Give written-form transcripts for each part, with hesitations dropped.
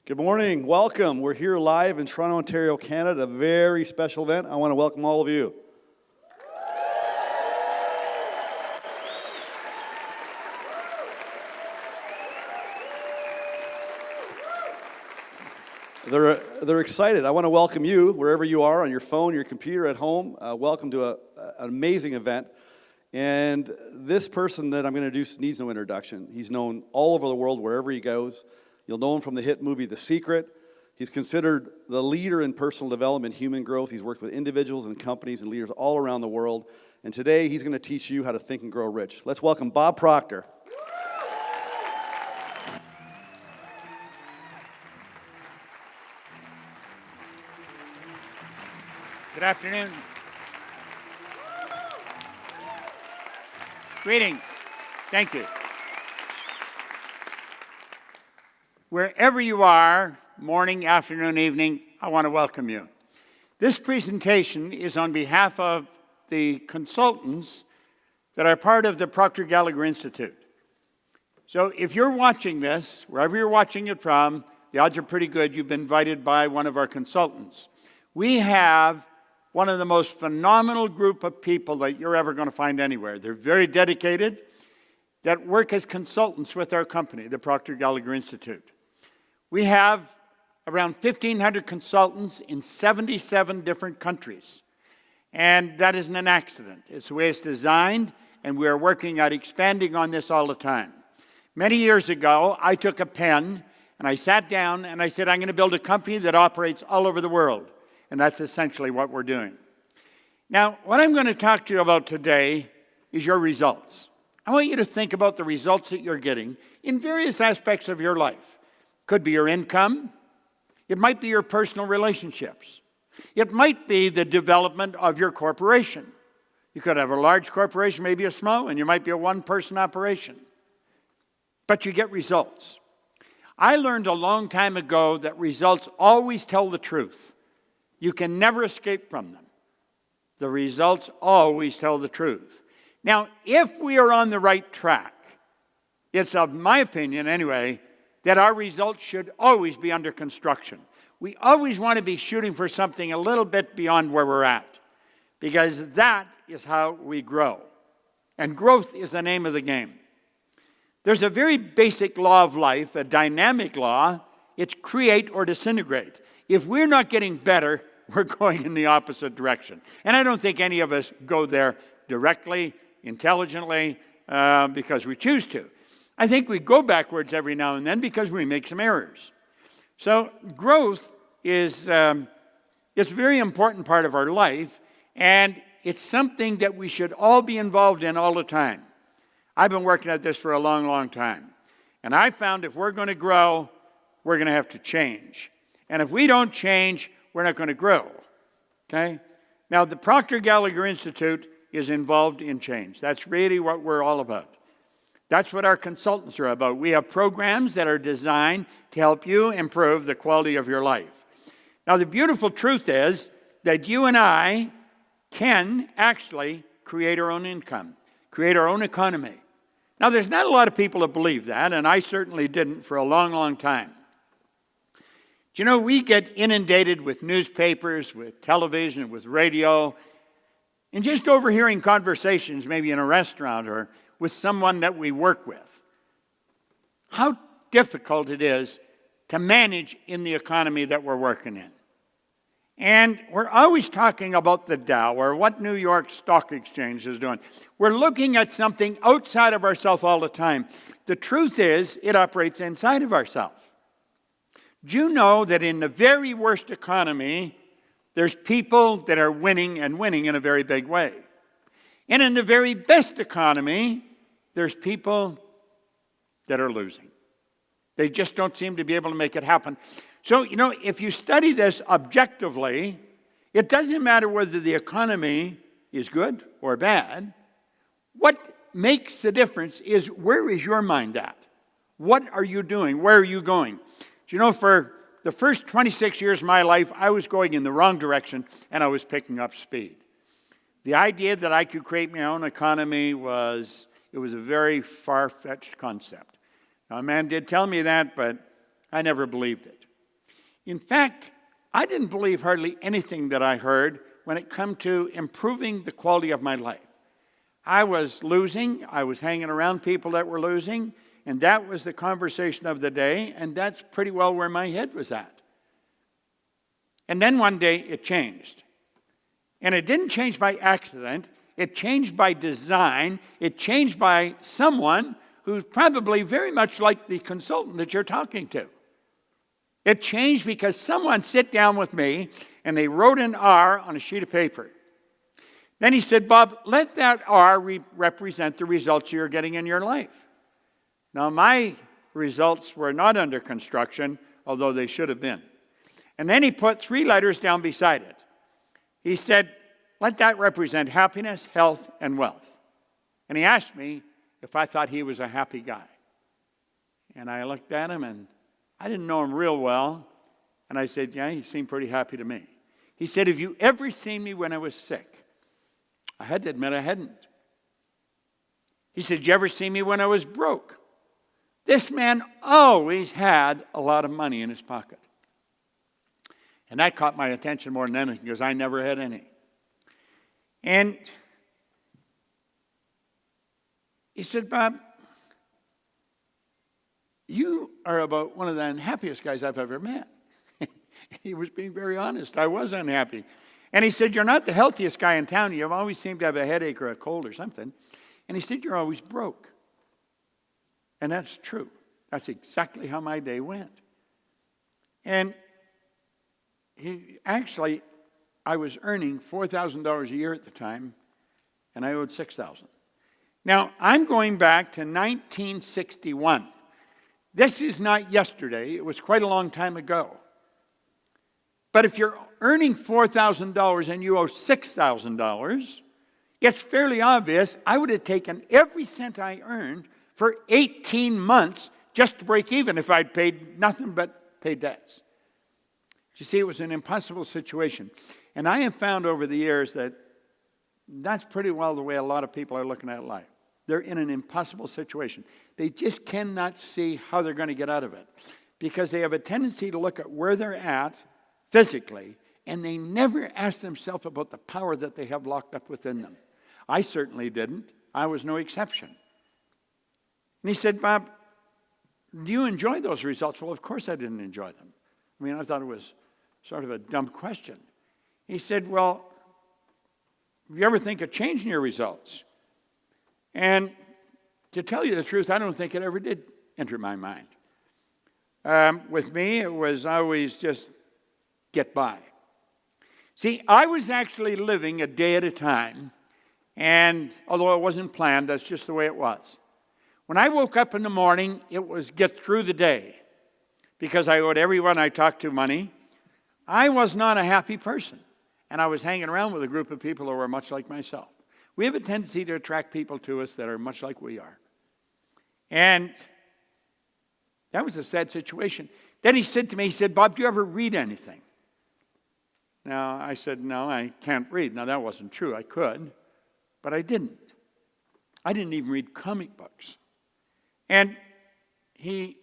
Good morning. Welcome. We're here live in Toronto, Ontario, Canada, a very special event. I want to welcome all of you. They're excited. I want to welcome you wherever you are, on your phone, your computer, at home. Welcome to an amazing event. And this person that I'm going to introduce needs no introduction. He's known all over the world wherever he goes. You'll know him from the hit movie The Secret. He's considered the leader in personal development, human growth. He's worked with individuals and companies and leaders all around the world. And today he's going to teach you how to think and grow rich. Let's welcome Bob Proctor. Good afternoon. Greetings. Thank you. Wherever you are, morning, afternoon, evening, I want to welcome you. This presentation is on behalf of the consultants that are part of the Proctor Institute. So if you're watching this, wherever you're watching it from, the odds are pretty good you've been invited by one of our consultants. We have one of the most phenomenal group of people that you're ever going to find anywhere. They're very dedicated, that work as consultants with our company, the Proctor Institute. We have around 1,500 consultants in 77 different countries. And that isn't an accident. It's the way it's designed, and we are working at expanding on this all the time. Many years ago, I took a pen, and I sat down, and I said, I'm going to build a company that operates all over the world. And that's essentially what we're doing. Now, what I'm going to talk to you about today is your results. I want you to think about the results that you're getting in various aspects of your life. Could be your income. It might be your personal relationships. It might be the development of your corporation. You could have a large corporation, maybe a small, and you might be a one-person operation. But you get results. I learned a long time ago that results always tell the truth. You can never escape from them. The results always tell the truth. Now, if we are on the right track, it's of my opinion anyway, that our results should always be under construction. We always want to be shooting for something a little bit beyond where we're at, because that is how we grow. And growth is the name of the game. There's a very basic law of life, a dynamic law. It's create or disintegrate. If we're not getting better, we're going in the opposite direction. And I don't think any of us go there directly, intelligently, because we choose to. I think we go backwards every now and then because we make some errors. So growth is it's a very important part of our life, and it's something that we should all be involved in all the time. I've been working at this for a long, long time. And I found if we're going to grow, we're going to have to change. And if we don't change, we're not going to grow. Okay? Now, the Proctor Institute is involved in change. That's really what we're all about. That's what our consultants are about. We have programs that are designed to help you improve the quality of your life. Now, the beautiful truth is that you and I can actually create our own income, create our own economy. Now, there's not a lot of people that believe that, and I certainly didn't for a long, long time. Do you know, we get inundated with newspapers, with television, with radio, and just overhearing conversations, maybe in a restaurant or with someone that we work with. How difficult it is to manage in the economy that we're working in. And we're always talking about the Dow or what New York Stock Exchange is doing. We're looking at something outside of ourselves all the time. The truth is, it operates inside of ourselves. Do you know that in the very worst economy, there's people that are winning and winning in a very big way? And in the very best economy, there's people that are losing. They just don't seem to be able to make it happen. So, you know, if you study this objectively, it doesn't matter whether the economy is good or bad. What makes the difference is where is your mind at? What are you doing? Where are you going? Do you know, for the first 26 years of my life, I was going in the wrong direction and I was picking up speed. The idea that I could create my own economy was a very far-fetched concept. Now, a man did tell me that, but I never believed it. In fact, I didn't believe hardly anything that I heard when it come to improving the quality of my life. I was losing. I was hanging around people that were losing. And that was the conversation of the day. And that's pretty well where my head was at. And then one day it changed. And it didn't change by accident. It changed by design. It changed by someone who's probably very much like the consultant that you're talking to. It changed because someone sat down with me and they wrote an R on a sheet of paper. Then he said, Bob, let that R represent the results you're getting in your life. Now, my results were not under construction, although they should have been. And then he put 3 letters down beside it. He said, let that represent happiness, health, and wealth. And he asked me if I thought he was a happy guy. And I looked at him, and I didn't know him real well. And I said, yeah, he seemed pretty happy to me. He said, have you ever seen me when I was sick? I had to admit I hadn't. He said, you ever see me when I was broke? This man always had a lot of money in his pocket. And that caught my attention more than anything because I never had any. And he said, Bob, you are about one of the unhappiest guys I've ever met. He was being very honest. I was unhappy. And he said, you're not the healthiest guy in town. You always seem to have a headache or a cold or something. And he said, you're always broke. And that's true. That's exactly how my day went. And I was earning $4,000 a year at the time, and I owed $6,000. Now, I'm going back to 1961. This is not yesterday. It was quite a long time ago. But if you're earning $4,000 and you owe $6,000, it's fairly obvious I would have taken every cent I earned for 18 months just to break even if I'd paid nothing but paid debts. You see, it was an impossible situation. And I have found over the years that that's pretty well the way a lot of people are looking at life. They're in an impossible situation. They just cannot see how they're going to get out of it because they have a tendency to look at where they're at physically, and they never ask themselves about the power that they have locked up within them. I certainly didn't. I was no exception. And he said, Bob, do you enjoy those results? Well, of course I didn't enjoy them. I mean, I thought it was sort of a dumb question. He said, well, do you ever think of changing your results? And to tell you the truth, I don't think it ever did enter my mind. With me, it was always just get by. See, I was actually living a day at a time, and although it wasn't planned, that's just the way it was. When I woke up in the morning, it was get through the day, because I owed everyone I talked to money. I was not a happy person, and I was hanging around with a group of people who were much like myself. We have a tendency to attract people to us that are much like we are. And that was a sad situation. Then he said to me, he said, Bob, do you ever read anything? Now, I said, no, I can't read. Now, that wasn't true. I could, but I didn't. I didn't even read comic books. And he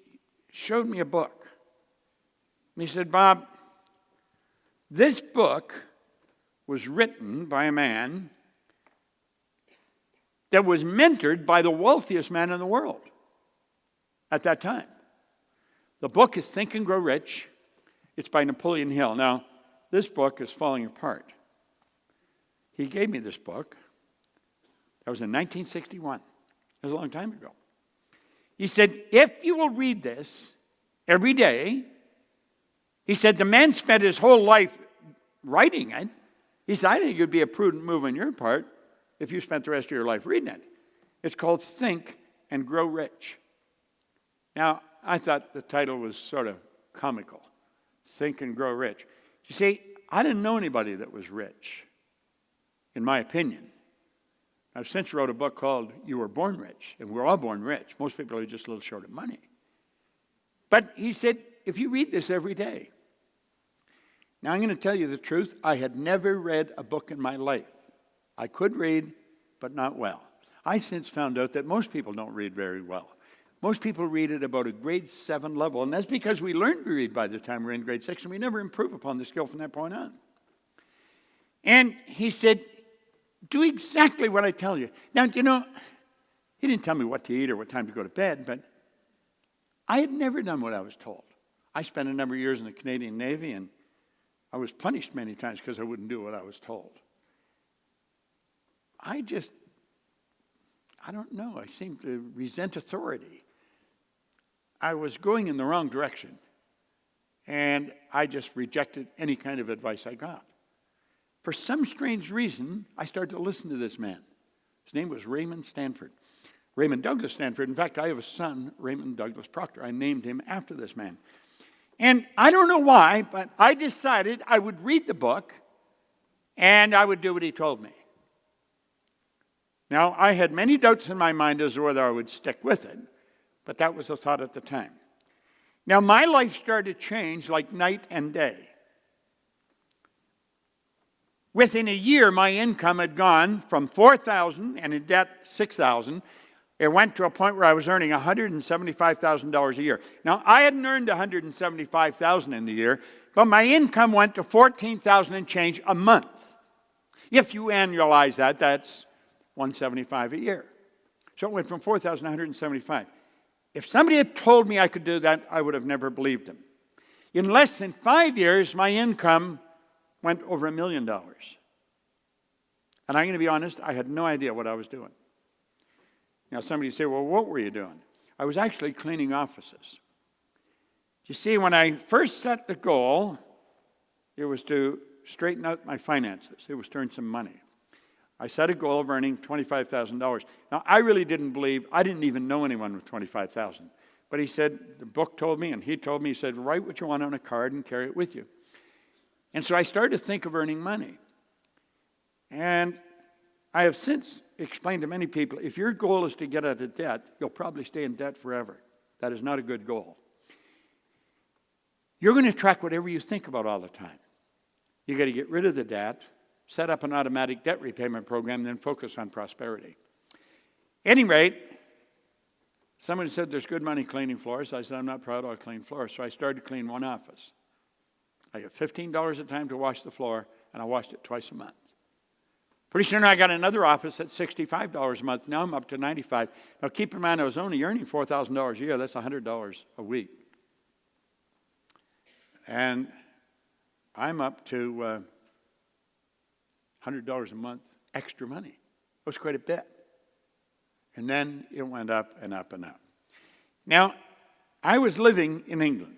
showed me a book. And he said, Bob, this book was written by a man that was mentored by the wealthiest man in the world at that time. The book is Think and Grow Rich. It's by Napoleon Hill. Now, this book is falling apart. He gave me this book. That was in 1961. That was a long time ago. He said, if you will read this every day, he said, the man spent his whole life writing it. He said, I think it would be a prudent move on your part if you spent the rest of your life reading it. It's called Think and Grow Rich. Now, I thought the title was sort of comical. Think and Grow Rich. You see, I didn't know anybody that was rich, in my opinion. I've since wrote a book called You Were Born Rich, and we're all born rich. Most people are just a little short of money. But he said, if you read this every day. Now, I'm going to tell you the truth. I had never read a book in my life. I could read, but not well. I since found out that most people don't read very well. Most people read at about a grade 7 level, and that's because we learned to read by the time we're in grade 6, and we never improve upon the skill from that point on. And he said, do exactly what I tell you. Now, you know, he didn't tell me what to eat or what time to go to bed, but I had never done what I was told. I spent a number of years in the Canadian Navy, and I was punished many times because I wouldn't do what I was told. I don't know. I seemed to resent authority. I was going in the wrong direction, and I just rejected any kind of advice I got. For some strange reason, I started to listen to this man. His name was Raymond Stanford. Raymond Douglas Stanford. In fact, I have a son, Raymond Douglas Proctor. I named him after this man. And I don't know why, but I decided I would read the book and I would do what he told me. Now, I had many doubts in my mind as to whether I would stick with it, but that was the thought at the time. Now, my life started to change like night and day. Within a year, my income had gone from $4,000 and in debt $6,000. It went to a point where I was earning $175,000 a year. Now, I hadn't earned $175,000 in the year, but my income went to $14,000 and change a month. If you annualize that, that's $175 a year. So it went from $4,000 to $175. If somebody had told me I could do that, I would have never believed him. In less than 5 years, my income went over $1 million. And I'm going to be honest, I had no idea what I was doing. Now, somebody say, well, what were you doing? I was actually cleaning offices. You see, when I first set the goal, it was to straighten out my finances. It was to earn some money. I set a goal of earning $25,000. Now, I really didn't believe, I didn't even know anyone with $25,000. But he said, the book told me, and he told me, he said, write what you want on a card and carry it with you. And so I started to think of earning money. And I have since explained to many people, if your goal is to get out of debt, you'll probably stay in debt forever. That is not a good goal. You're going to track whatever you think about all the time. You got to get rid of the debt, set up an automatic debt repayment program, then focus on prosperity. At any rate, someone said there's good money cleaning floors. I said, I'm not proud I'll clean floors. So I started to clean one office. I got $15 a time to wash the floor, and I washed it twice a month. Pretty soon I got another office at $65 a month. Now I'm up to $95. Now keep in mind I was only earning $4,000 a year. That's $100 a week. And I'm up to $100 a month extra money. It was quite a bit. And then it went up and up and up. Now, I was living in England.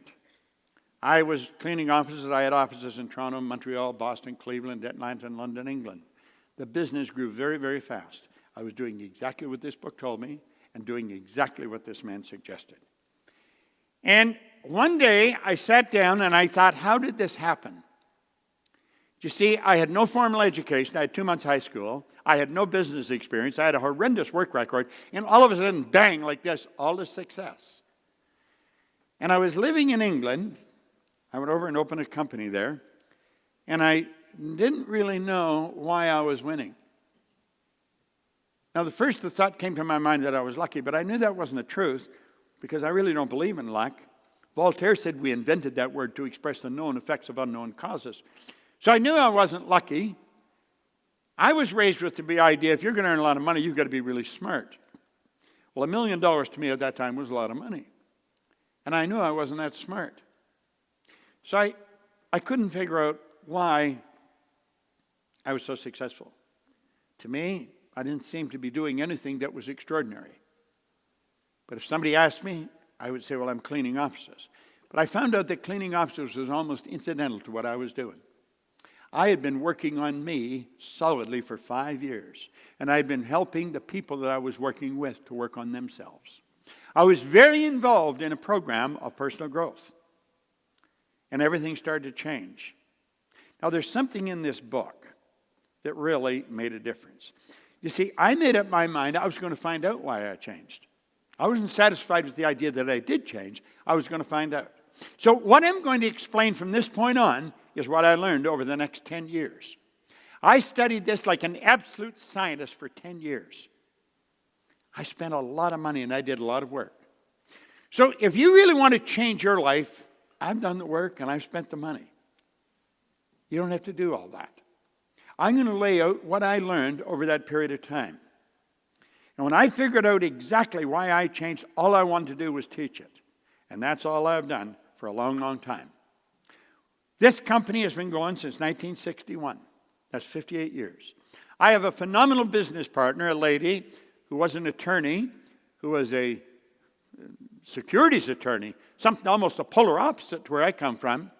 I was cleaning offices. I had offices in Toronto, Montreal, Boston, Cleveland, Atlanta, and London, England. The business grew very, very fast. I was doing exactly what this book told me and doing exactly what this man suggested. And one day I sat down and I thought, how did this happen? You see, I had no formal education. I had 2 months high school. I had no business experience. I had a horrendous work record. And all of a sudden, bang, like this, all this success. And I was living in England. I went over and opened a company there. And I didn't really know why I was winning. Now, the thought came to my mind that I was lucky, but I knew that wasn't the truth because I really don't believe in luck. Voltaire said we invented that word to express the known effects of unknown causes. So I knew I wasn't lucky. I was raised with the idea, if you're going to earn a lot of money, you've got to be really smart. Well, $1 million to me at that time was a lot of money. And I knew I wasn't that smart. So I couldn't figure out why I was so successful. To me, I didn't seem to be doing anything that was extraordinary. But if somebody asked me, I would say, well, I'm cleaning offices. But I found out that cleaning offices was almost incidental to what I was doing. I had been working on me solidly for 5 years, and I had been helping the people that I was working with to work on themselves. I was very involved in a program of personal growth, and everything started to change. Now, there's something in this book that really made a difference. You see, I made up my mind I was going to find out why I changed. I wasn't satisfied with the idea that I did change. I was going to find out. So what I'm going to explain from this point on is what I learned over the next 10 years. I studied this like an absolute scientist for 10 years. I spent a lot of money and I did a lot of work. So if you really want to change your life, I've done the work and I've spent the money. You don't have to do all that. I'm going to lay out what I learned over that period of time. And when I figured out exactly why I changed, all I wanted to do was teach it. And that's all I've done for a long, long time. This company has been going since 1961. That's 58 years. I have a phenomenal business partner, a lady who was an attorney, who was a securities attorney, something almost a polar opposite to where I come from.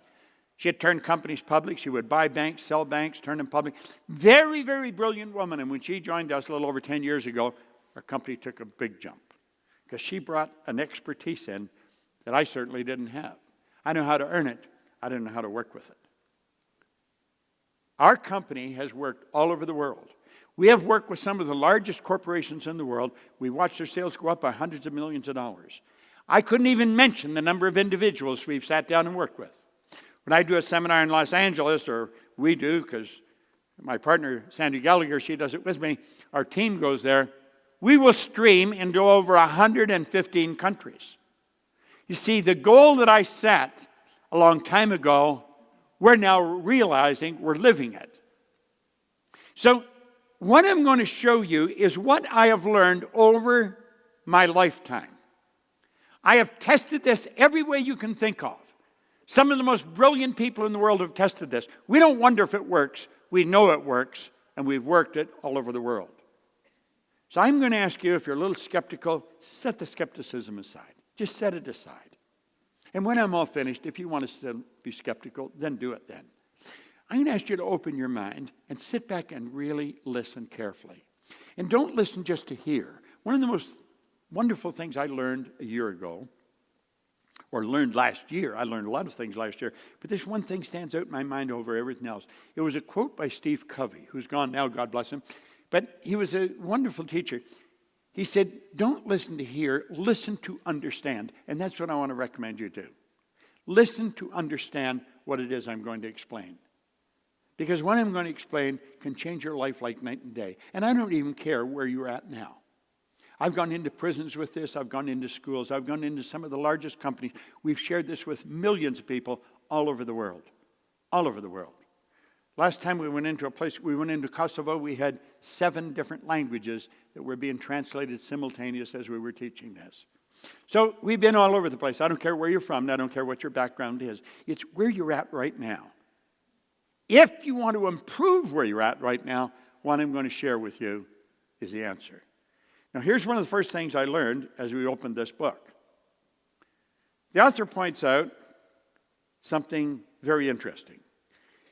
She had turned companies public. She would buy banks, sell banks, turn them public. Very, very brilliant woman. And when she joined us a little over 10 years ago, our company took a big jump because she brought an expertise in that I certainly didn't have. I know how to earn it. I didn't know how to work with it. Our company has worked all over the world. We have worked with some of the largest corporations in the world. We watched their sales go up by hundreds of millions of dollars. I couldn't even mention the number of individuals we've sat down and worked with. When I do a seminar in Los Angeles, or we do, because my partner, Sandy Gallagher, she does it with me, our team goes there, we will stream into over 115 countries. You see, the goal that I set a long time ago, we're now realizing we're living it. So what I'm going to show you is what I have learned over my lifetime. I have tested this every way you can think of. Some of the most brilliant people in the world have tested this. We don't wonder if it works. We know it works, and we've worked it all over the world. So I'm going to ask you, if you're a little skeptical, set the skepticism aside. Just set it aside. And when I'm all finished, if you want to still be skeptical, then do it then. I'm going to ask you to open your mind and sit back and really listen carefully. And don't listen just to hear. One of the most wonderful things I learned a year ago, or learned last year, I learned a lot of things last year, but this one thing stands out in my mind over everything else. It was a quote by Steve Covey, who's gone now, God bless him, but he was a wonderful teacher. He said, don't listen to hear, listen to understand. And that's what I want to recommend you do. Listen to understand what it is I'm going to explain. Because what I'm going to explain can change your life like night and day. And I don't even care where you're at now. I've gone into prisons with this. I've gone into schools. I've gone into some of the largest companies. We've shared this with millions of people all over the world. All over the world. Last time we went into a place, we went into Kosovo, we had 7 different languages that were being translated simultaneous as we were teaching this. So we've been all over the place. I don't care where you're from. I don't care what your background is. It's where you're at right now. If you want to improve where you're at right now, what I'm going to share with you is the answer. Now, here's one of the first things I learned as we opened this book. The author points out something very interesting.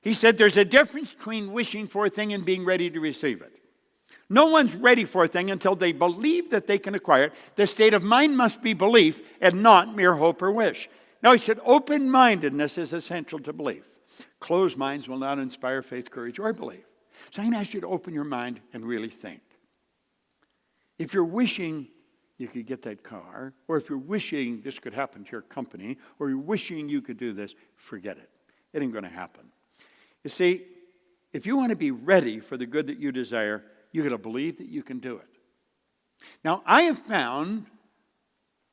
He said there's a difference between wishing for a thing and being ready to receive it. No one's ready for a thing until they believe that they can acquire it. Their state of mind must be belief and not mere hope or wish. Now, he said open-mindedness is essential to belief. Closed minds will not inspire faith, courage, or belief. So I'm going to ask you to open your mind and really think. If you're wishing you could get that car, or if you're wishing this could happen to your company, or you're wishing you could do this, forget it. It ain't going to happen. You see, if you want to be ready for the good that you desire, you got to believe that you can do it. Now, I have found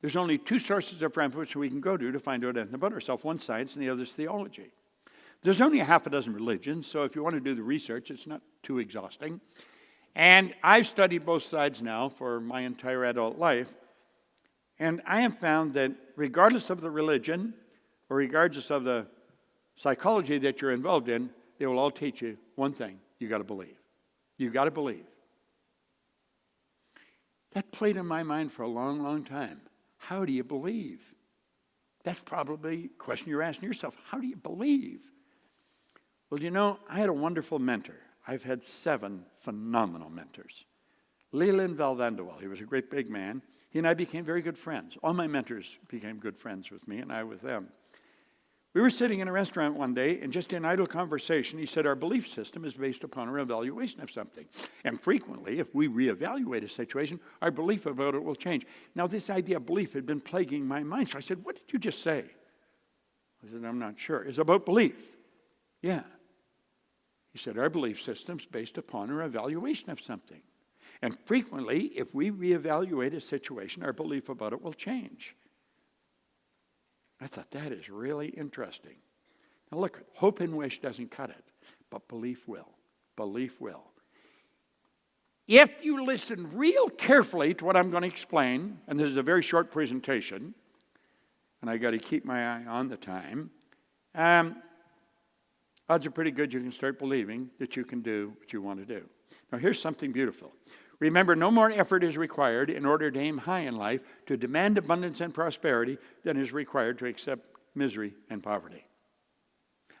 there's only 2 sources of reference we can go to find out anything about ourselves. One science and the other is theology. There's only a half a dozen religions, so if you want to do the research, it's not too exhausting. And I've studied both sides now for my entire adult life, and I have found that regardless of the religion, or regardless of the psychology that you're involved in, they will all teach you one thing: you got to believe. You got to believe. That played in my mind for a long, long time. How do you believe? That's probably a question you're asking yourself. How do you believe? Well, you know, I had a wonderful mentor. I've had 7 phenomenal mentors. Leland Valvanderwall, he was a great big man. He and I became very good friends. All my mentors became good friends with me, and I with them. We were sitting in a restaurant one day, and just in idle conversation, he said, our belief system is based upon our evaluation of something. And frequently, if we reevaluate a situation, our belief about it will change. Now, this idea of belief had been plaguing my mind. So I said, what did you just say? I said, I'm not sure. It's about belief. Yeah. He said, our belief system is based upon our evaluation of something. And frequently, if we reevaluate a situation, our belief about it will change. I thought, that is really interesting. Now look, hope and wish doesn't cut it, but belief will. Belief will. If you listen real carefully to what I'm going to explain, and this is a very short presentation, and I got to keep my eye on the time, odds are pretty good you can start believing that you can do what you want to do. Now here's something beautiful. Remember, no more effort is required in order to aim high in life, to demand abundance and prosperity, than is required to accept misery and poverty.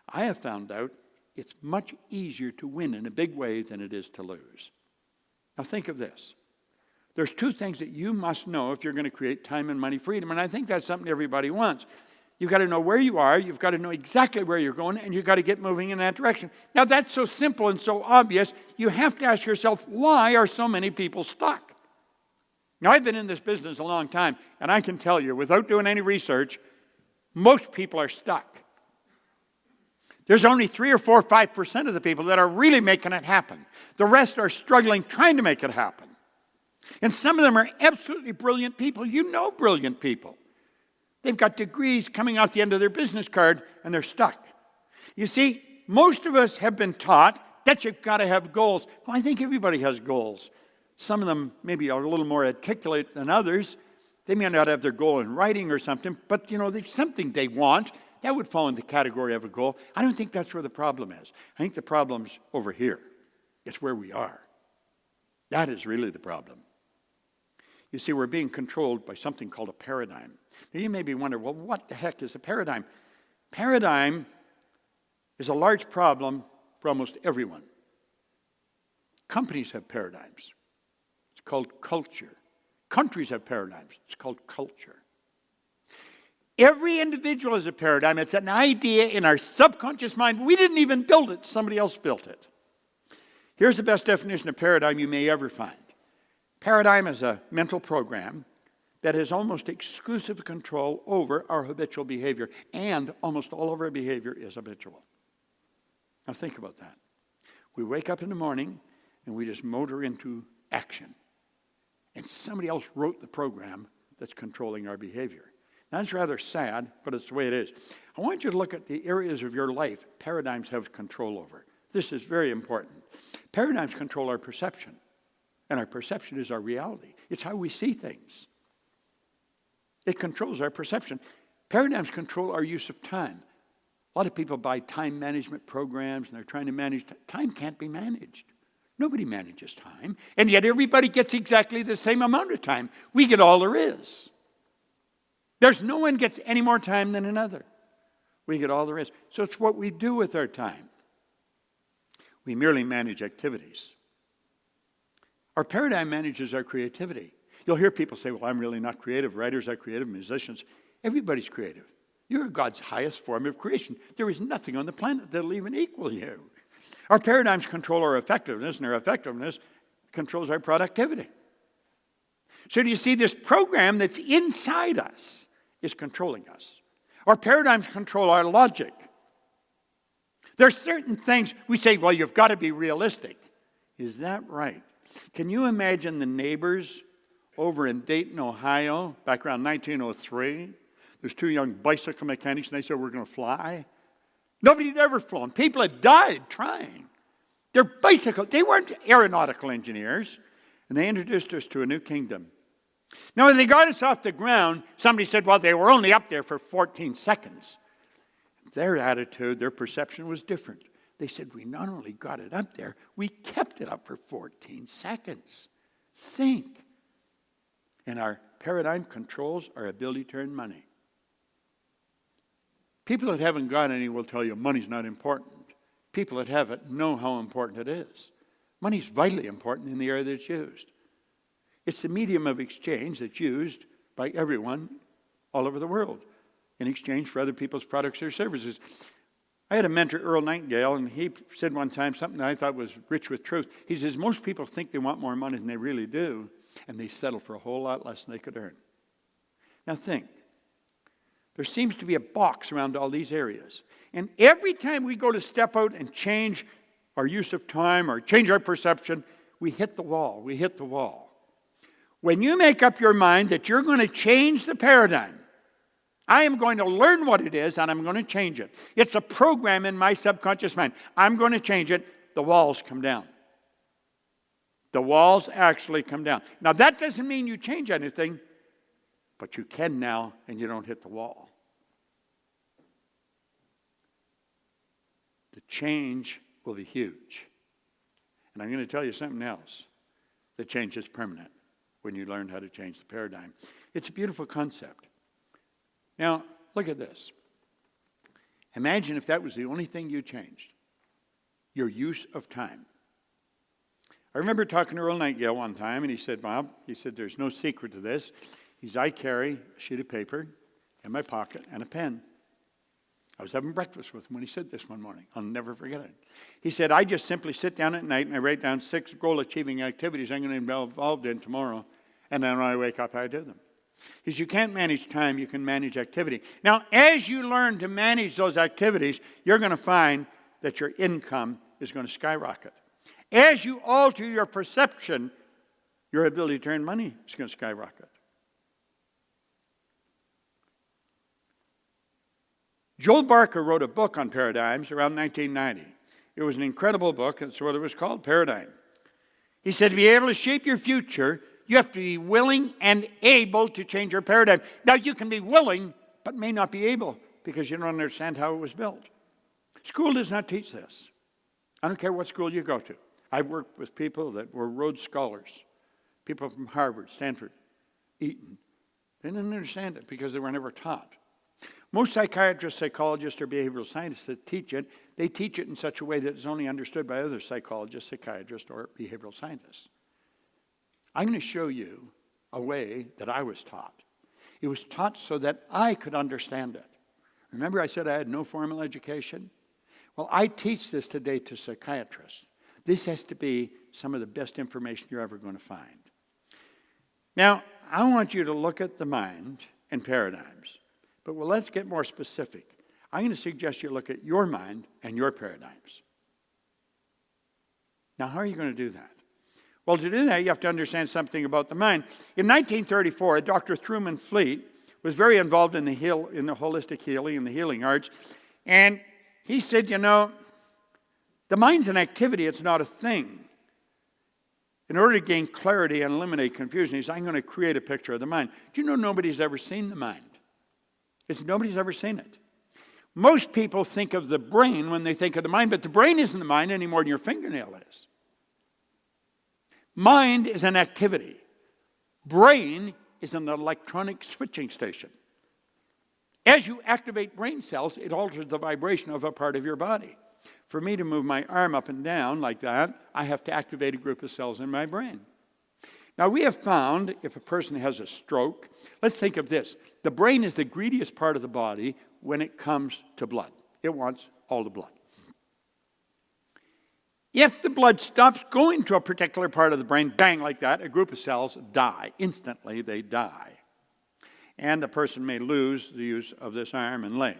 I have found out it's much easier to win in a big way than it is to lose. Now think of this. There's two things that you must know if you're going to create time and money freedom, and I think that's something everybody wants. You've got to know where you are, you've got to know exactly where you're going, and you've got to get moving in that direction. Now that's so simple and so obvious, you have to ask yourself, why are so many people stuck? Now I've been in this business a long time, and I can tell you, without doing any research, most people are stuck. There's only 3 or 4 or 5% of the people that are really making it happen. The rest are struggling trying to make it happen. And some of them are absolutely brilliant people. You know brilliant people. They've got degrees coming out the end of their business card, and they're stuck. You see, most of us have been taught that you've got to have goals. Well, I think everybody has goals. Some of them maybe are a little more articulate than others. They may not have their goal in writing or something, but, there's something they want. That would fall in the category of a goal. I don't think that's where the problem is. I think the problem's over here. It's where we are. That is really the problem. You see, we're being controlled by something called a paradigm. Now, you may be wondering, well, what the heck is a paradigm? Paradigm is a large problem for almost everyone. Companies have paradigms. It's called culture. Countries have paradigms. It's called culture. Every individual is a paradigm. It's an idea in our subconscious mind. We didn't even build it. Somebody else built it. Here's the best definition of paradigm you may ever find. Paradigm is a mental program that has almost exclusive control over our habitual behavior, and almost all of our behavior is habitual. Now think about that. We wake up in the morning and we just motor into action. And somebody else wrote the program that's controlling our behavior. Now, that's rather sad, but it's the way it is. I want you to look at the areas of your life paradigms have control over. This is very important. Paradigms control our perception, and our perception is our reality. It's how we see things. It controls our perception. Paradigms control our use of time. A lot of people buy time management programs, and they're trying to manage time. Time can't be managed. Nobody manages time, and yet everybody gets exactly the same amount of time. We get all there is. There's no one gets any more time than another. We get all there is. So it's what we do with our time. We merely manage activities. Our paradigm manages our creativity. You'll hear people say, well, I'm really not creative. Writers are creative, musicians. Everybody's creative. You're God's highest form of creation. There is nothing on the planet that'll even equal you. Our paradigms control our effectiveness, and our effectiveness controls our productivity. So do you see, this program that's inside us is controlling us. Our paradigms control our logic. There's certain things we say, well, you've got to be realistic. Is that right? Can you imagine the neighbors over in Dayton, Ohio, back around 1903? There's two young bicycle mechanics, and they said, we're going to fly. Nobody had ever flown. People had died trying. They're bicycle. They weren't aeronautical engineers. And they introduced us to a new kingdom. Now, when they got us off the ground, somebody said, well, they were only up there for 14 seconds. Their attitude, their perception was different. They said, we not only got it up there, we kept it up for 14 seconds. Think. And our paradigm controls our ability to earn money. People that haven't got any will tell you money's not important. People that have it know how important it is. Money's vitally important in the area that it's used. It's the medium of exchange that's used by everyone all over the world in exchange for other people's products or services. I had a mentor, Earl Nightingale, and he said one time something that I thought was rich with truth. He says, most people think they want more money than they really do, and they settle for a whole lot less than they could earn. Now think. There seems to be a box around all these areas. And every time we go to step out and change our use of time or change our perception, we hit the wall. We hit the wall. When you make up your mind that you're going to change the paradigm, I am going to learn what it is, and I'm going to change it. It's a program in my subconscious mind. I'm going to change it. The walls come down. The walls actually come down. Now, that doesn't mean you change anything, but you can now, and you don't hit the wall. The change will be huge. And I'm going to tell you something else. The change is permanent when you learn how to change the paradigm. It's a beautiful concept. Now, look at this. Imagine if that was the only thing you changed. Your use of time. I remember talking to Earl Nightingale one time, and he said, Bob, there's no secret to this. I carry a sheet of paper in my pocket and a pen. I was having breakfast with him when he said this one morning. I'll never forget it. He said, I just simply sit down at night and I write down 6 goal-achieving activities I'm going to be involved in tomorrow, and then when I wake up, I do them. He said, you can't manage time, you can manage activity. Now, as you learn to manage those activities, you're going to find that your income is going to skyrocket. As you alter your perception, your ability to earn money is going to skyrocket. Joel Barker wrote a book on paradigms around 1990. It was an incredible book. That's what it was called, Paradigm. He said, to be able to shape your future, you have to be willing and able to change your paradigm. Now, you can be willing, but may not be able, because you don't understand how it was built. School does not teach this. I don't care what school you go to. I've worked with people that were Rhodes Scholars, people from Harvard, Stanford, Eton. They didn't understand it because they were never taught. Most psychiatrists, psychologists, or behavioral scientists that teach it, they teach it in such a way that it's only understood by other psychologists, psychiatrists, or behavioral scientists. I'm going to show you a way that I was taught. It was taught so that I could understand it. Remember I said I had no formal education? Well, I teach this today to psychiatrists. This has to be some of the best information you're ever going to find. Now, I want you to look at the mind and paradigms. But let's get more specific. I'm going to suggest you look at your mind and your paradigms. Now, how are you going to do that? Well, to do that, you have to understand something about the mind. In 1934, Dr. Truman Fleet was very involved in the holistic healing and the healing arts. And he said, the mind's an activity, it's not a thing. In order to gain clarity and eliminate confusion, he said, I'm going to create a picture of the mind. Do you know nobody's ever seen the mind? Nobody's ever seen it. Most people think of the brain when they think of the mind, but the brain isn't the mind any more than your fingernail is. Mind is an activity. Brain is an electronic switching station. As you activate brain cells, it alters the vibration of a part of your body. For me to move my arm up and down like that, I have to activate a group of cells in my brain. Now, we have found if a person has a stroke, let's think of this. The brain is the greediest part of the body when it comes to blood. It wants all the blood. If the blood stops going to a particular part of the brain, bang, like that, a group of cells die. Instantly, they die. And the person may lose the use of this arm and leg.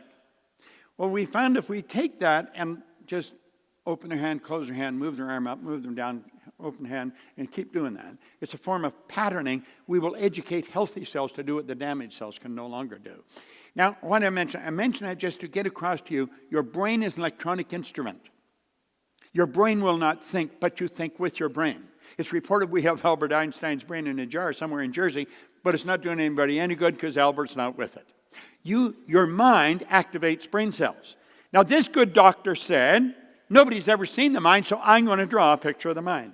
Well, we found if we take that and just open their hand, close their hand, move their arm up, move them down, open hand, and keep doing that. It's a form of patterning. We will educate healthy cells to do what the damaged cells can no longer do. Now, what I mentioned that just to get across to you, your brain is an electronic instrument. Your brain will not think, but you think with your brain. It's reported we have Albert Einstein's brain in a jar somewhere in Jersey, but it's not doing anybody any good because Albert's not with it. Your mind activates brain cells. Now, this good doctor said, nobody's ever seen the mind, so I'm going to draw a picture of the mind.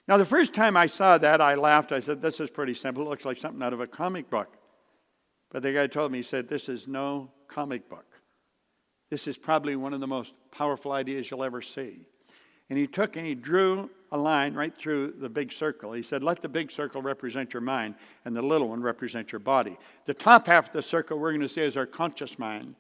Now, the first time I saw that, I laughed. I said, this is pretty simple. It looks like something out of a comic book. But the guy told me, he said, this is no comic book. This is probably one of the most powerful ideas you'll ever see. And he took and he drew a line right through the big circle. He said, let the big circle represent your mind, and the little one represent your body. The top half of the circle we're going to say is our conscious mind.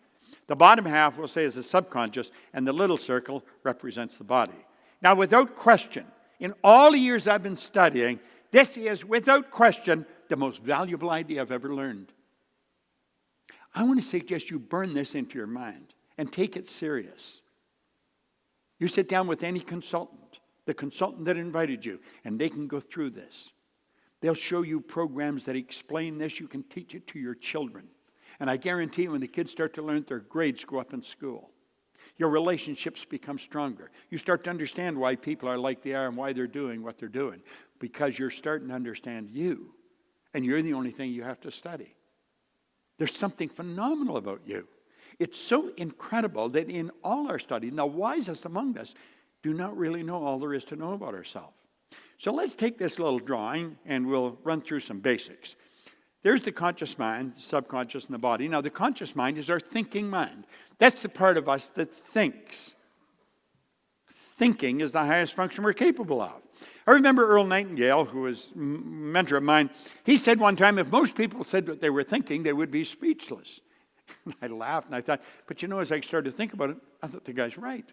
The bottom half we'll say is the subconscious, and the little circle represents the body. Now, without question, in all the years I've been studying, this is, without question, the most valuable idea I've ever learned. I want to suggest you burn this into your mind and take it serious. You sit down with any consultant, the consultant that invited you, and they can go through this. They'll show you programs that explain this. You can teach it to your children. And I guarantee when the kids start to learn, their grades go up in school. Your relationships become stronger. You start to understand why people are like they are and why they're doing what they're doing. Because you're starting to understand you. And you're the only thing you have to study. There's something phenomenal about you. It's so incredible that in all our study, the wisest among us do not really know all there is to know about ourselves. So let's take this little drawing and we'll run through some basics. There's the conscious mind, the subconscious, and the body. Now, the conscious mind is our thinking mind. That's the part of us that thinks. Thinking is the highest function we're capable of. I remember Earl Nightingale, who was a mentor of mine. He said one time, if most people said what they were thinking, they would be speechless. And I laughed and I thought, but you know, as I started to think about it, I thought the guy's right.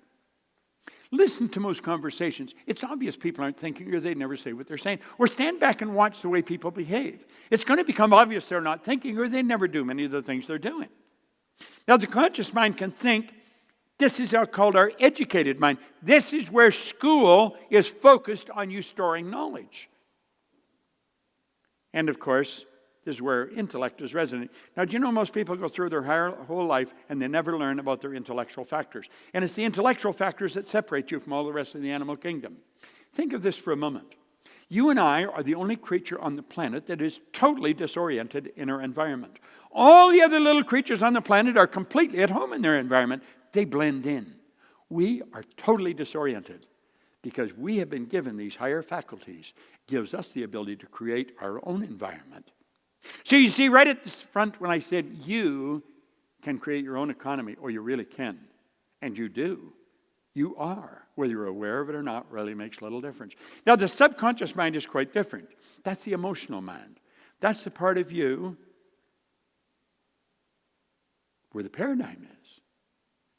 Listen to most conversations. It's obvious people aren't thinking or they never say what they're saying. Or stand back and watch the way people behave. It's going to become obvious they're not thinking or they never do many of the things they're doing. Now, the conscious mind can think. This is called our educated mind. This is where school is focused on you storing knowledge. And of course, this is where intellect is resident. Now, do you know most people go through their whole life and they never learn about their intellectual factors? And it's the intellectual factors that separate you from all the rest of the animal kingdom. Think of this for a moment. You and I are the only creature on the planet that is totally disoriented in our environment. All the other little creatures on the planet are completely at home in their environment. They blend in. We are totally disoriented because we have been given these higher faculties. It gives us the ability to create our own environment. So you see right at the front when I said you can create your own economy, or you really can, and you do. You are. Whether you're aware of it or not really makes little difference. Now the subconscious mind is quite different. That's the emotional mind. That's the part of you where the paradigm is.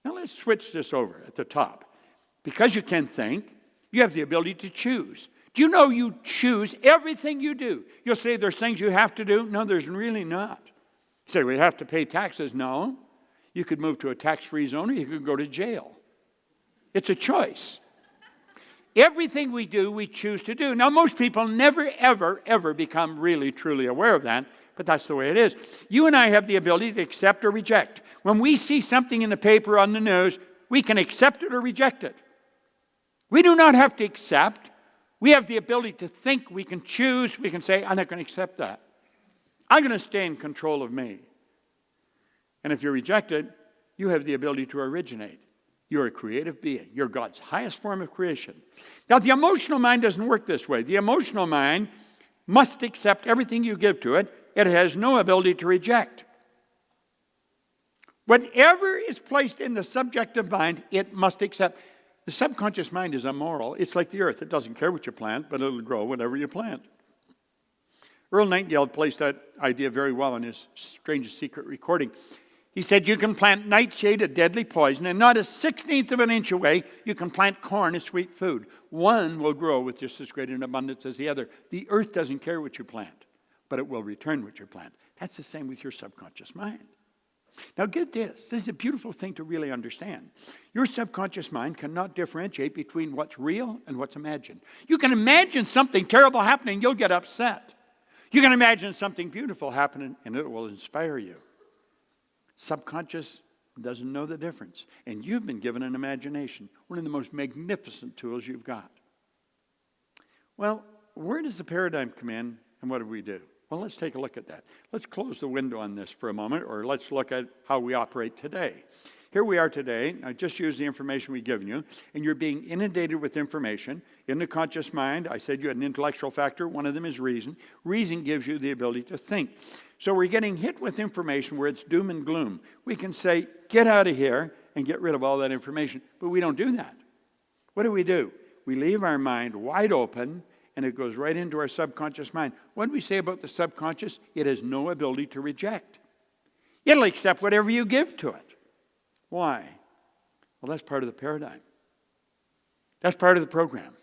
Now let's switch this over at the top. Because you can think, you have the ability to choose. Do you know you choose everything you do? You'll say there's things you have to do. No, there's really not. You say we have to pay taxes. No. You could move to a tax-free zone or you could go to jail. It's a choice. Everything we do, we choose to do. Now, most people never, ever, ever become really, truly aware of that, but that's the way it is. You and I have the ability to accept or reject. When we see something in the paper, on the news, we can accept it or reject it. We do not have to accept. We have the ability to think. We can choose. We can say, I'm not going to accept that. I'm going to stay in control of me. And if you reject it, you have the ability to originate. You're a creative being. You're God's highest form of creation. Now, the emotional mind doesn't work this way. The emotional mind must accept everything you give to it. It has no ability to reject. Whatever is placed in the subjective mind, it must accept. The subconscious mind is immoral. It's like the earth. It doesn't care what you plant, but it'll grow whatever you plant. Earl Nightingale placed that idea very well in his Strangest Secret recording. He said, you can plant nightshade, a deadly poison, and not a 16th of an inch away, you can plant corn, a sweet food. One will grow with just as great an abundance as the other. The earth doesn't care what you plant, but it will return what you plant. That's the same with your subconscious mind. Now get this. This is a beautiful thing to really understand. Your subconscious mind cannot differentiate between what's real and what's imagined. You can imagine something terrible happening, you'll get upset. You can imagine something beautiful happening, and it will inspire you. Subconscious doesn't know the difference. And you've been given an imagination, one of the most magnificent tools you've got. Well, where does the paradigm come in, and what do we do? Well, let's take a look at that. Let's close the window on this for a moment, or let's look at how we operate today. Here we are today. I just use the information we've given you, and you're being inundated with information. In the conscious mind, I said you had an intellectual factor. One of them is reason. Reason gives you the ability to think. So we're getting hit with information where it's doom and gloom. We can say, get out of here and get rid of all that information, but we don't do that. What do? We leave our mind wide open, and it goes right into our subconscious mind. What do we say about the subconscious? It has no ability to reject. It'll accept whatever you give to it. Why? Well, that's part of the paradigm. That's part of the program.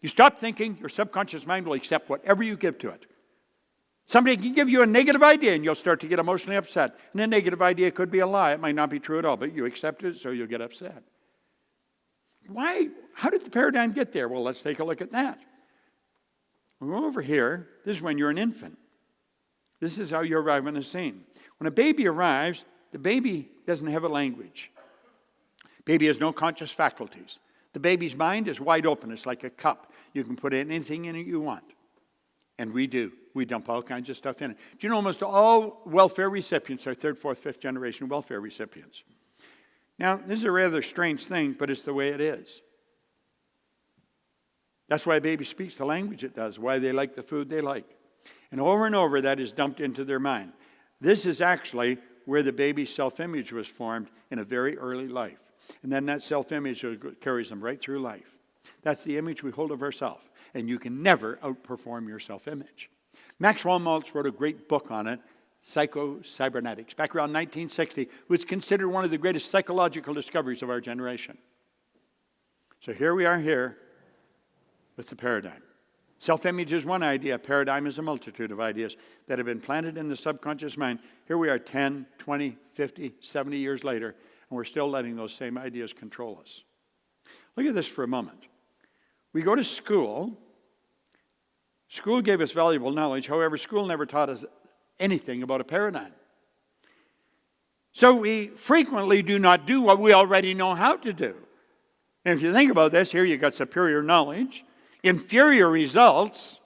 You stop thinking, your subconscious mind will accept whatever you give to it. Somebody can give you a negative idea and you'll start to get emotionally upset. And a negative idea could be a lie. It might not be true at all, but you accept it, so you'll get upset. Why? How did the paradigm get there? Well, let's take a look at that. We'll go over here. This is when you're an infant. This is how you arrive on the scene. When a baby arrives, the baby doesn't have a language. Baby has no conscious faculties. The baby's mind is wide open. It's like a cup. You can put anything in it you want. And we do. We dump all kinds of stuff in it. Do you know almost all welfare recipients are third, fourth, fifth generation welfare recipients? Now, this is a rather strange thing, but it's the way it is. That's why a baby speaks the language it does, why they like the food they like. And over, that is dumped into their mind. This is actually where the baby's self-image was formed in a very early life. And then that self-image carries them right through life. That's the image we hold of ourselves. And you can never outperform your self-image. Maxwell Maltz wrote a great book on it, Psycho-Cybernetics. Back around 1960, it was considered one of the greatest psychological discoveries of our generation. So here we are here with the paradigm. Self-image is one idea. Paradigm is a multitude of ideas that have been planted in the subconscious mind. Here we are 10, 20, 50, 70 years later, and we're still letting those same ideas control us. Look at this for a moment. We go to school. School gave us valuable knowledge. However, school never taught us anything about a paradigm. So we frequently do not do what we already know how to do. And if you think about this, here you've got superior knowledge, inferior results,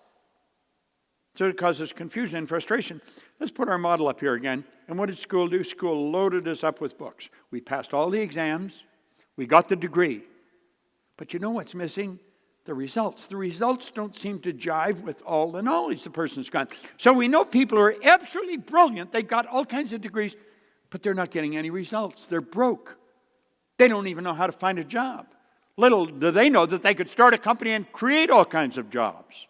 so it causes confusion and frustration. Let's put our model up here again. And what did school do? School loaded us up with books. We passed all the exams. We got the degree. But you know what's missing? The results. The results don't seem to jive with all the knowledge the person's got. So we know people who are absolutely brilliant. They've got all kinds of degrees, but they're not getting any results. They're broke. They don't even know how to find a job. Little do they know that they could start a company and create all kinds of jobs.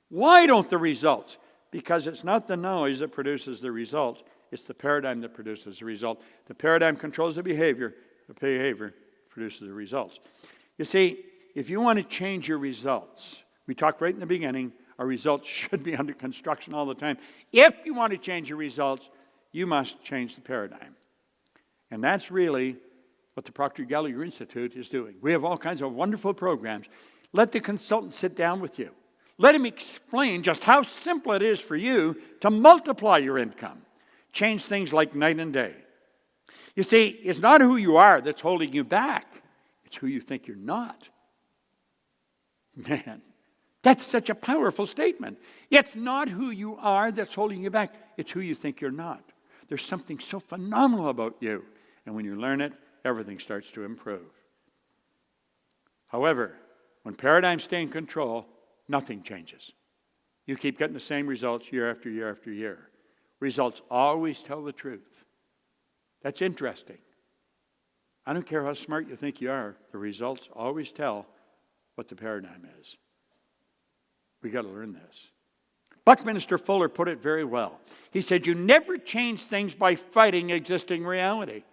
Why don't the results? Because it's not the knowledge that produces the result. It's the paradigm that produces the result. The paradigm controls the behavior. The behavior produces the results. You see, if you want to change your results, we talked right in the beginning, our results should be under construction all the time. If you want to change your results, you must change the paradigm. And that's really what the Proctor Gallagher Institute is doing. We have all kinds of wonderful programs. Let the consultant sit down with you. Let him explain just how simple it is for you to multiply your income. Change things like night and day. You see, it's not who you are that's holding you back. It's who you think you're not. Man, that's such a powerful statement. It's not who you are that's holding you back. It's who you think you're not. There's something so phenomenal about you. And when you learn it, everything starts to improve. However, when paradigms stay in control, nothing changes. You keep getting the same results year after year after year. Results always tell the truth. That's interesting. I don't care how smart you think you are, the results always tell what the paradigm is. We got to learn this. Buckminster Fuller put it very well. He said, you never change things by fighting existing reality.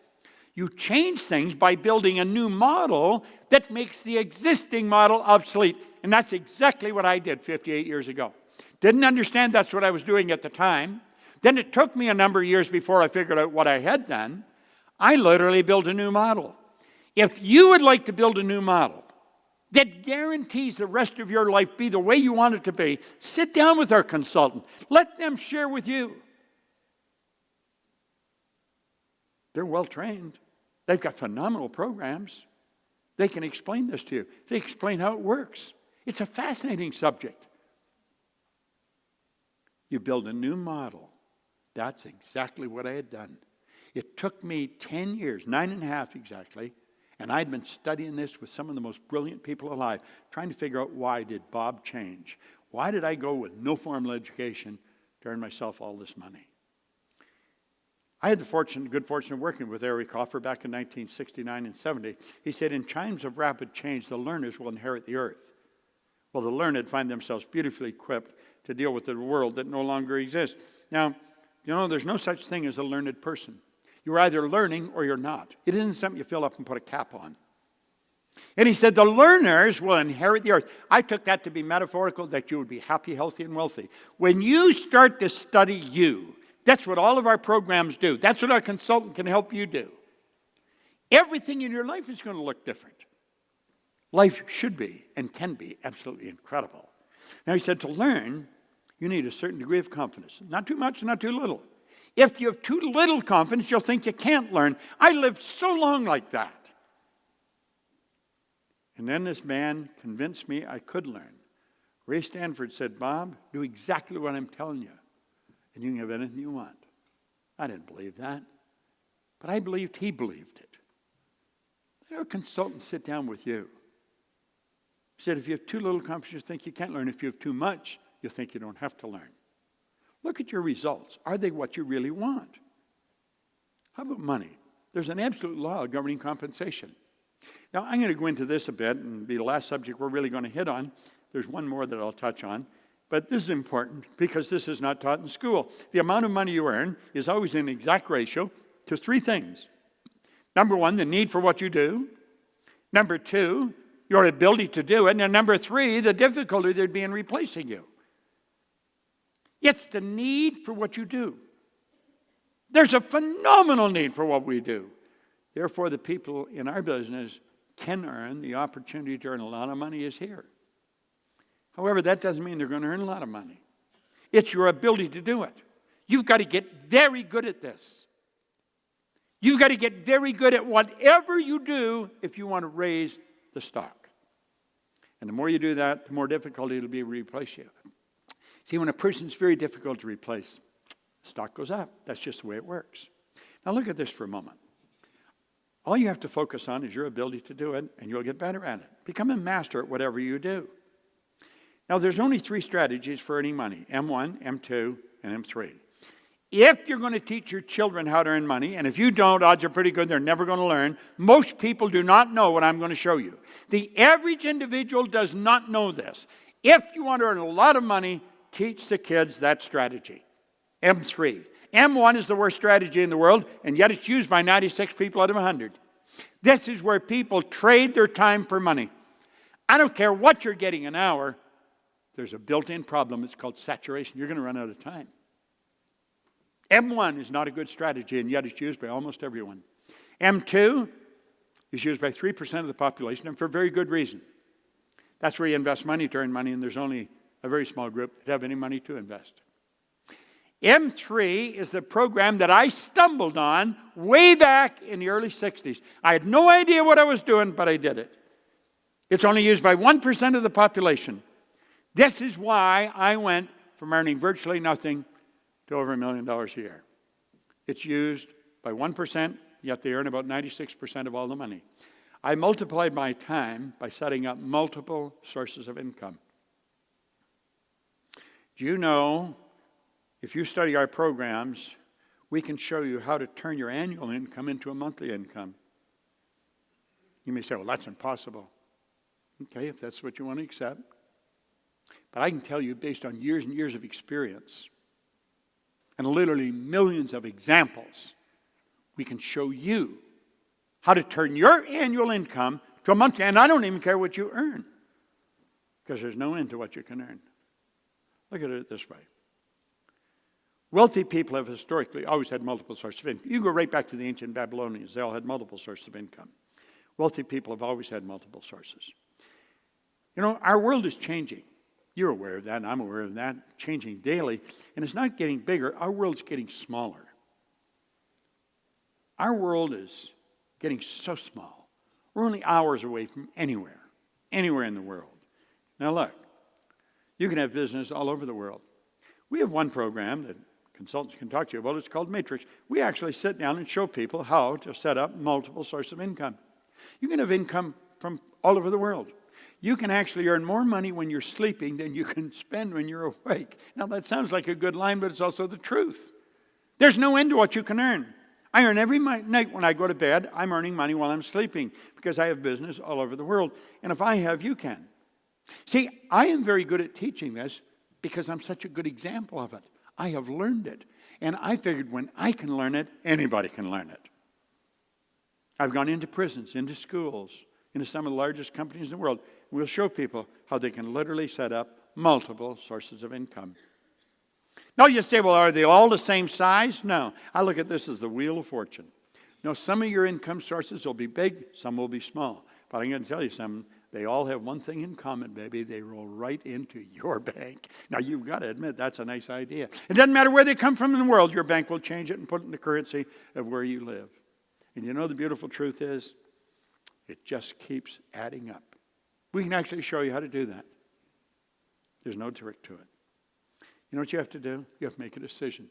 You change things by building a new model that makes the existing model obsolete. And that's exactly what I did 58 years ago. Didn't understand that's what I was doing at the time. Then it took me a number of years before I figured out what I had done. I literally built a new model. If you would like to build a new model that guarantees the rest of your life be the way you want it to be, sit down with our consultant. Let them share with you. They're well trained. They've got phenomenal programs. They can explain this to you. They explain how it works. It's a fascinating subject. You build a new model. That's exactly what I had done. It took me 10 years, 9.5 exactly, and I'd been studying this with some of the most brilliant people alive, trying to figure out why did Bob change? Why did I go with no formal education to earn myself all this money? I had the good fortune of working with Eric Hoffer back in 1969 and 70. He said, in times of rapid change, the learners will inherit the earth. Well, the learned find themselves beautifully equipped to deal with the world that no longer exists. Now, you know, there's no such thing as a learned person. You're either learning or you're not. It isn't something you fill up and put a cap on. And he said, the learners will inherit the earth. I took that to be metaphorical, that you would be happy, healthy, and wealthy. When you start to study you, that's what all of our programs do. That's what our consultant can help you do. Everything in your life is going to look different. Life should be and can be absolutely incredible. Now he said to learn You need a certain degree of confidence. Not too much, not too little. If you have too little confidence, you'll think you can't learn. I lived so long like that. And then this man convinced me I could learn. Ray Stanford said, Bob, do exactly what I'm telling you, and you can have anything you want. I didn't believe that, but I believed he believed it. Let our consultant sit down with you. He said, if you have too little confidence, you think you can't learn. If you have too much, you think you don't have to learn. Look at your results. Are they what you really want? How about money? There's an absolute law governing compensation. Now, I'm going to go into this a bit and be the last subject we're really going to hit on. There's one more that I'll touch on. But this is important because this is not taught in school. The amount of money you earn is always in exact ratio to three things. Number one, the need for what you do. Number two, your ability to do it. And number three, the difficulty there'd be in replacing you. It's the need for what you do. There's a phenomenal need for what we do. Therefore, the people in our business can earn. The opportunity to earn a lot of money is here. However, that doesn't mean they're going to earn a lot of money. It's your ability to do it. You've got to get very good at this. You've got to get very good at whatever you do if you want to raise the stock. And the more you do that, the more difficult it'll be to replace you. See, when a person's very difficult to replace, stock goes up. That's just the way it works. Now look at this for a moment. All you have to focus on is your ability to do it, and you'll get better at it. Become a master at whatever you do. Now, there's only three strategies for earning money: M1, M2, and M3. If you're going to teach your children how to earn money, and if you don't, odds are pretty good they're never going to learn. Most people do not know what I'm going to show you. The average individual does not know this. If you want to earn a lot of money, teach the kids that strategy. M3. M1 is the worst strategy in the world, and yet it's used by 96 people out of 100. This is where people trade their time for money. I don't care what you're getting an hour. There's a built-in problem. It's called saturation. You're going to run out of time. M1 is not a good strategy, and yet it's used by almost everyone. M2 is used by 3% of the population, and for a very good reason. That's where you invest money to earn money, and there's only a very small group that have any money to invest. M3 is the program that I stumbled on way back in the early 60s. I had no idea what I was doing, but I did it. It's only used by 1% of the population. This is why I went from earning virtually nothing to over $1 million a year. It's used by 1%, yet they earn about 96% of all the money. I multiplied my time by setting up multiple sources of income. Do you know, if you study our programs, we can show you how to turn your annual income into a monthly income. You may say, well, that's impossible. Okay, if that's what you want to accept. But I can tell you, based on years and years of experience, and literally millions of examples, we can show you how to turn your annual income to a monthly. And I don't even care what you earn, because there's no end to what you can earn. Look at it this way. Wealthy people have historically always had multiple sources of income. You go right back to the ancient Babylonians. They all had multiple sources of income. Wealthy people have always had multiple sources. You know, our world is changing. You're aware of that, and I'm aware of that, changing daily. And it's not getting bigger. Our world's getting smaller. Our world is getting so small. We're only hours away from anywhere in the world. Now look, you can have business all over the world. We have one program that consultants can talk to you about. It's called Matrix. We actually sit down and show people how to set up multiple sources of income. You can have income from all over the world. You can actually earn more money when you're sleeping than you can spend when you're awake. Now, that sounds like a good line, but it's also the truth. There's no end to what you can earn. I earn every night when I go to bed. I'm earning money while I'm sleeping because I have business all over the world. And if I have, you can. See, I am very good at teaching this because I'm such a good example of it. I have learned it. And I figured when I can learn it, anybody can learn it. I've gone into prisons, into schools, into some of the largest companies in the world. We'll show people how they can literally set up multiple sources of income. Now you say, well, are they all the same size? No. I look at this as the wheel of fortune. Now, some of your income sources will be big, some will be small. But I'm going to tell you something. They all have one thing in common, baby. They roll right into your bank. Now, you've got to admit, that's a nice idea. It doesn't matter where they come from in the world. Your bank will change it and put it in the currency of where you live. And you know the beautiful truth is, it just keeps adding up. We can actually show you how to do that. There's no trick to it. You know what you have to do? You have to make a decision.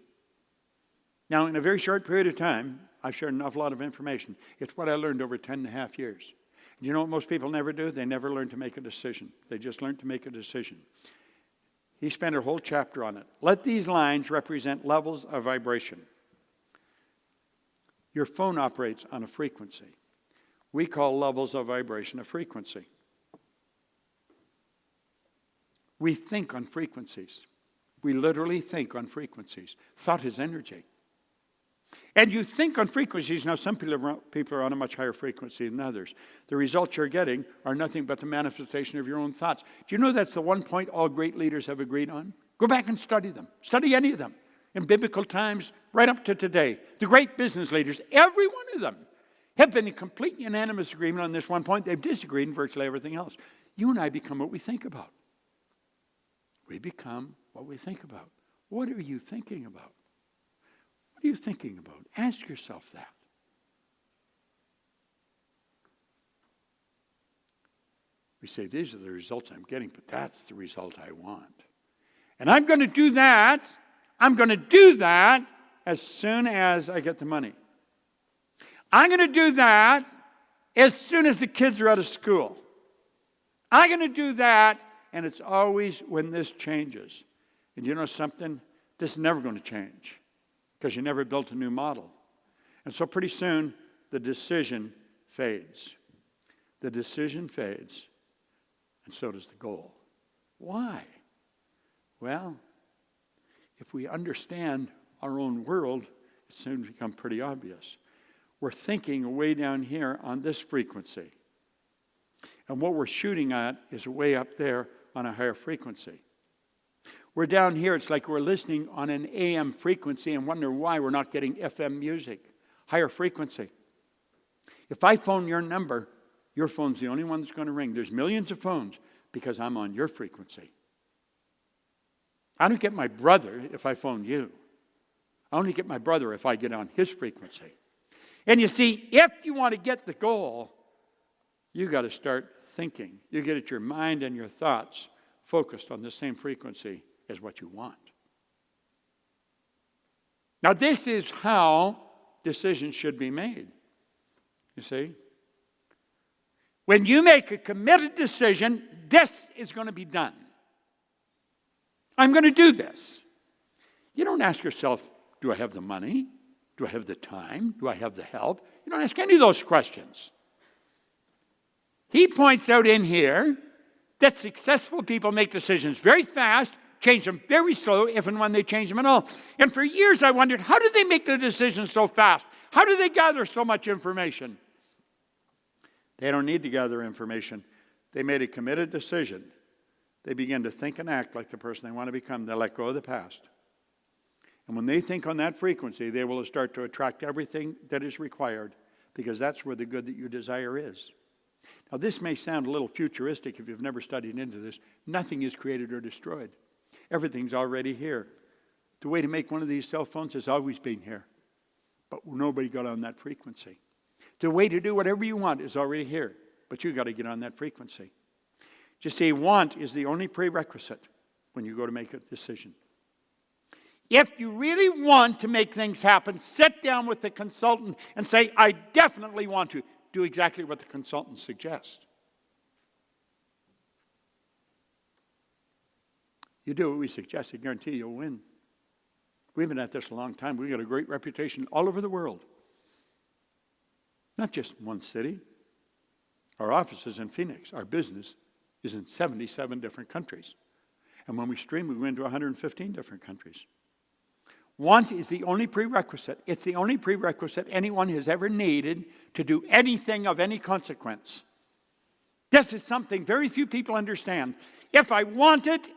Now, in a very short period of time, I've shared an awful lot of information. It's what I learned over 10 and a half years. You know what most people never do? They never learn to make a decision. They just learn to make a decision. He spent a whole chapter on it. Let these lines represent levels of vibration. Your phone operates on a frequency. We call levels of vibration a frequency. We think on frequencies. We literally think on frequencies. Thought is energy. And you think on frequencies. Now, some people are on a much higher frequency than others. The results you're getting are nothing but the manifestation of your own thoughts. Do you know that's the one point all great leaders have agreed on? Go back and study them. Study any of them. In biblical times, right up to today. The great business leaders, every one of them, have been in complete unanimous agreement on this one point. They've disagreed in virtually everything else. You and I become what we think about. We become what we think about. What are you thinking about? What are you thinking about? Ask yourself that. We say, these are the results I'm getting, but that's the result I want. And I'm going to do that. I'm going to do that as soon as I get the money. I'm going to do that as soon as the kids are out of school. I'm going to do that, and it's always when this changes. And you know something? This is never going to change because you never built a new model. And so pretty soon, the decision fades. The decision fades, and so does the goal. Why? Well, if we understand our own world, it soon becomes pretty obvious. We're thinking way down here on this frequency. And what we're shooting at is way up there on a higher frequency. We're down here, it's like we're listening on an AM frequency and wonder why we're not getting FM music, higher frequency. If I phone your number, your phone's the only one that's going to ring. There's millions of phones because I'm on your frequency. I don't get my brother if I phone you. I only get my brother if I get on his frequency. And you see, if you want to get the goal, you got to start thinking. You get your mind and your thoughts focused on the same frequency as what you want. Now, this is how decisions should be made. You see? When you make a committed decision, this is going to be done. I'm going to do this. You don't ask yourself, do I have the money? Do I have the time? Do I have the help? You don't ask any of those questions. He points out in here that successful people make decisions very fast, change them very slow, if and when they change them at all. And for years I wondered, how do they make the decisions so fast? How do they gather so much information? They don't need to gather information. They made a committed decision. They begin to think and act like the person they want to become. They let go of the past. And when they think on that frequency, they will start to attract everything that is required because that's where the good that you desire is. Now, this may sound a little futuristic if you've never studied into this. Nothing is created or destroyed. Everything's already here. The way to make one of these cell phones has always been here, but nobody got on that frequency. The way to do whatever you want is already here, but you got to get on that frequency. Just see, want is the only prerequisite when you go to make a decision. If you really want to make things happen, sit down with the consultant and say, I definitely want to. Do exactly what the consultant suggests. You do what we suggest, I guarantee you'll win. We've been at this a long time. We've got a great reputation all over the world. Not just in one city. Our office is in Phoenix. Our business is in 77 different countries. And when we stream, we go into 115 different countries. Want is the only prerequisite. It's the only prerequisite anyone has ever needed to do anything of any consequence. This is something very few people understand. If I want it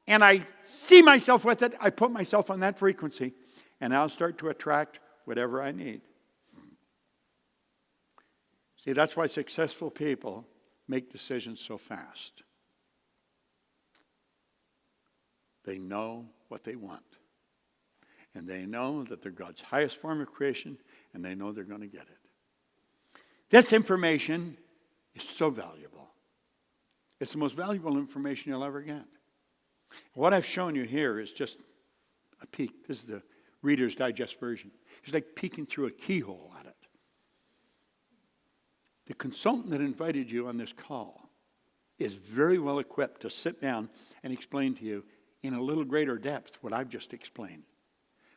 and I see myself with it, I put myself on that frequency and I'll start to attract whatever I need. See, that's why successful people make decisions so fast. They know what they want. And they know that they're God's highest form of creation, and they know they're going to get it. This information is so valuable. It's the most valuable information you'll ever get. What I've shown you here is just a peek. This is the Reader's Digest version. It's like peeking through a keyhole at it. The consultant that invited you on this call is very well equipped to sit down and explain to you in a little greater depth what I've just explained.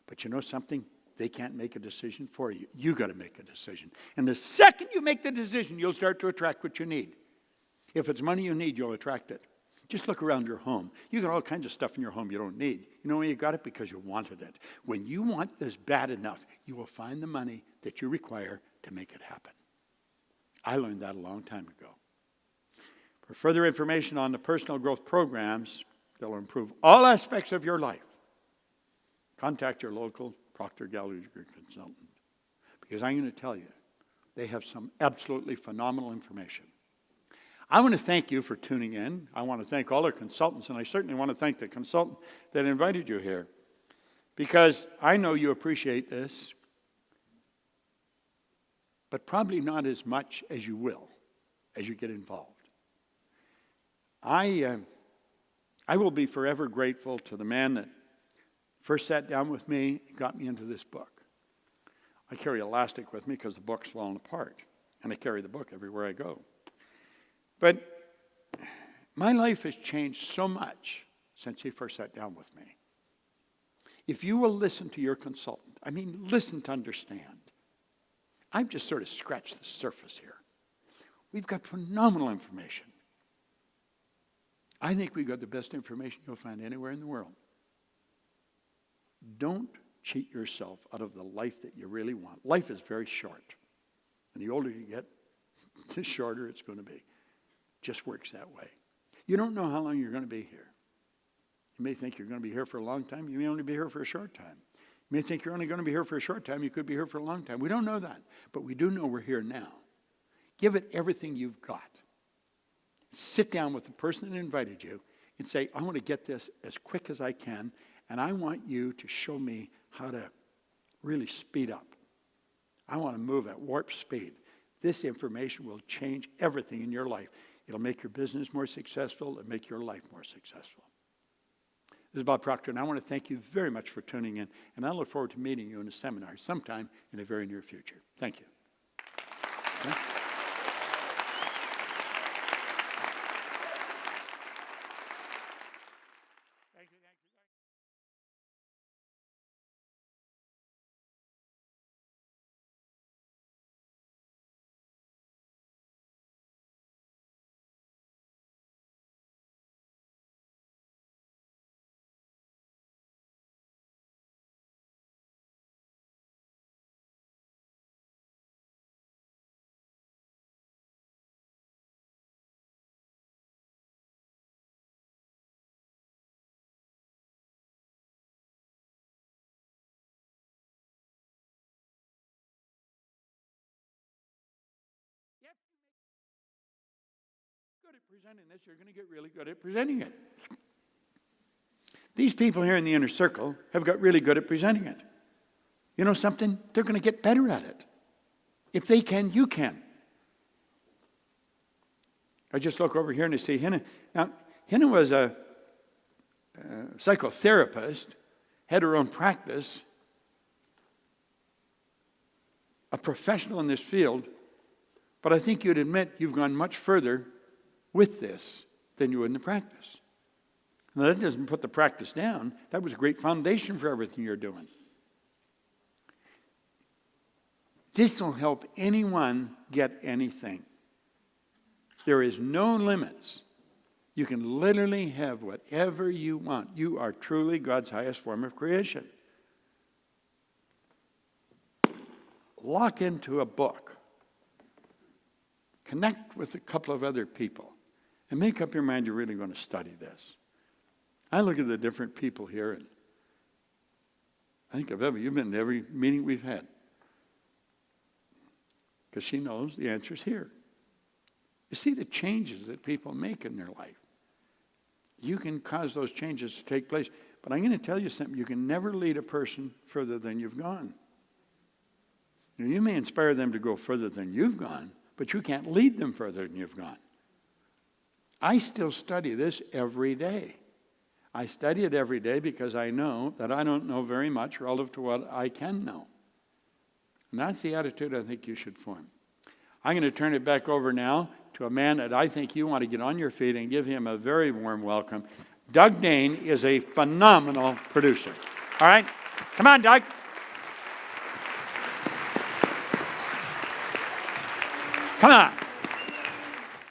But you know something? They can't make a decision for you. You got to make a decision. And the second you make the decision, you'll start to attract what you need. If it's money you need, you'll attract it. Just look around your home. You got all kinds of stuff in your home you don't need. You know why you got it? Because you wanted it. When you want this bad enough, you will find the money that you require to make it happen. I learned that a long time ago. For further information on the personal growth programs that will improve all aspects of your life, contact your local Proctor Gallagher consultant. Because I'm going to tell you, they have some absolutely phenomenal information. I want to thank you for tuning in. I want to thank all our consultants, and I certainly want to thank the consultant that invited you here. Because I know you appreciate this, but probably not as much as you will as you get involved. I will be forever grateful to the man that first sat down with me and got me into this book. I carry elastic with me because the book's fallen apart, and I carry the book everywhere I go. But my life has changed so much since he first sat down with me. If you will listen to your consultant, listen to understand. I've just sort of scratched the surface here. We've got phenomenal information. I think we've got the best information you'll find anywhere in the world. Don't cheat yourself out of the life that you really want. Life is very short. And the older you get, the shorter it's going to be. Just works that way. You don't know how long you're going to be here. You may think you're going to be here for a long time. You may only be here for a short time. You may think you're only going to be here for a short time. You could be here for a long time. We don't know that. But we do know we're here now. Give it everything you've got. Sit down with the person that invited you and say, I want to get this as quick as I can, and I want you to show me how to really speed up. I want to move at warp speed. This information will change everything in your life. It'll make your business more successful. It'll make your life more successful. This is Bob Proctor, and I want to thank you very much for tuning in. And I look forward to meeting you in a seminar sometime in the very near future. Thank you. Okay? Good at presenting this, you're going to get really good at presenting it. These people here in the inner circle have got really good at presenting it. You know something? They're going to get better at it. If they can, you can. I just look over here and I see Hannah. Now, Hannah was a psychotherapist, had her own practice, a professional in this field, but I think you'd admit you've gone much further with this than you would in the practice. Now, that doesn't put the practice down. That was a great foundation for everything you're doing. This will help anyone get anything. There is no limits. You can literally have whatever you want. You are truly God's highest form of creation. Lock into a book. Connect with a couple of other people. And make up your mind you're really going to study this. I look at the different people here, and I think you've been to every meeting we've had. Because she knows the answer's here. You see the changes that people make in their life. You can cause those changes to take place. But I'm going to tell you something. You can never lead a person further than you've gone. You may inspire them to go further than you've gone, but you can't lead them further than you've gone. I still study this every day. I study it every day because I know that I don't know very much relative to what I can know. And that's the attitude I think you should form. I'm going to turn it back over now to a man that I think you want to get on your feet and give him a very warm welcome. Doug Dane is a phenomenal producer. All right? Come on, Doug. Come on.